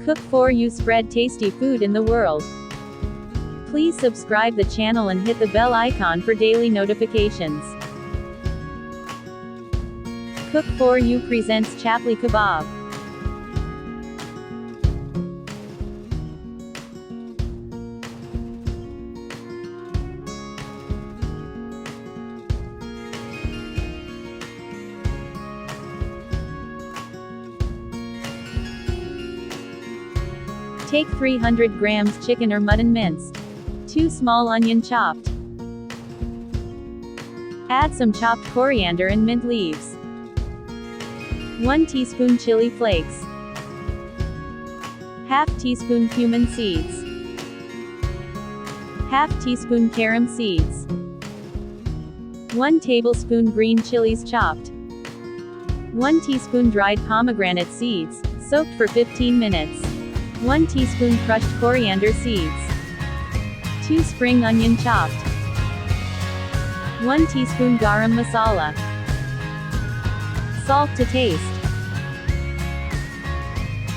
Cook for you, spread tasty food in the world. Please subscribe the channel and hit the bell icon for daily notifications. Cook for you presents Chapli Kebab. Take 300 grams chicken or mutton minced. 2 small onion chopped. Add some chopped coriander and mint leaves. 1 teaspoon chili flakes. Half teaspoon cumin seeds. Half teaspoon carom seeds. 1 tablespoon green chilies chopped. 1 teaspoon dried pomegranate seeds, soaked for 15 minutes. 1 teaspoon crushed coriander seeds. 2 spring onion chopped. 1 teaspoon garam masala. Salt to taste.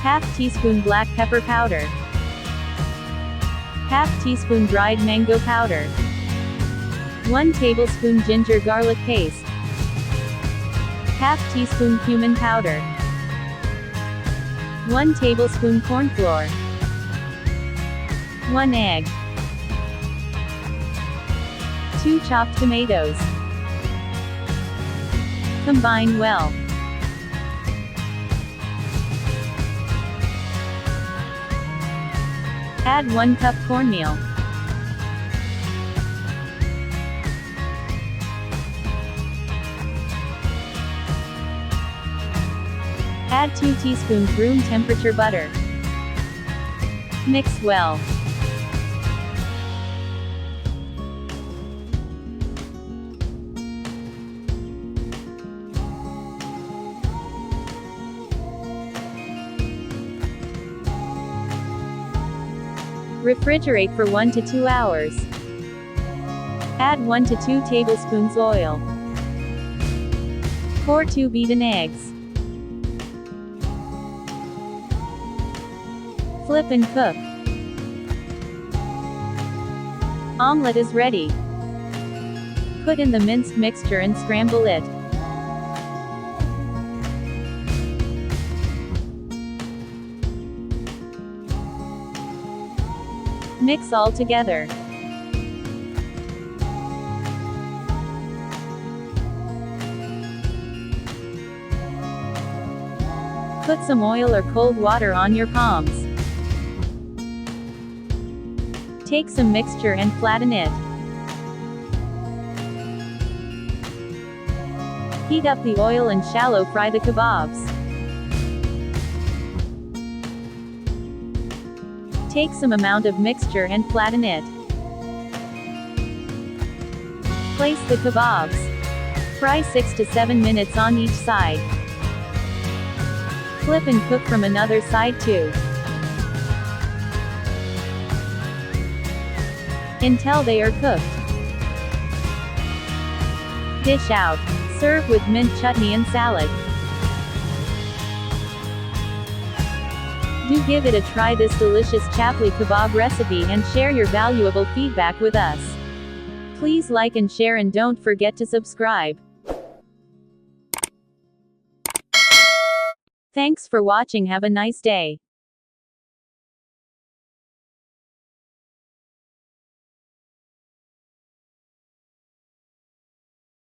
Half teaspoon black pepper powder. Half teaspoon dried mango powder. 1 tablespoon ginger garlic paste. Half teaspoon cumin powder. 1 tablespoon corn flour. 1 egg. 2 chopped tomatoes. Combine well. Add 1 cup cornmeal. Add 2 teaspoons room temperature butter. Mix well. Refrigerate for 1 to 2 hours. Add 1 to 2 tablespoons oil. Pour 2 beaten eggs. Flip and cook. Omelette is ready. Put in the minced mixture and scramble it. Mix all together. Put some oil or cold water on your palms. Take some mixture and flatten it. Heat up the oil and shallow fry the kebabs. Take some amount of mixture and flatten it. Place the kebabs. Fry 6 to 7 minutes on each side. Flip and cook from another side too, until they are cooked. Dish out. Serve with mint chutney and salad. Do give it a try, this delicious Chapli Kebab recipe, and share your valuable feedback with us. Please like and share, and don't forget to subscribe. Thanks for watching. Have a nice day.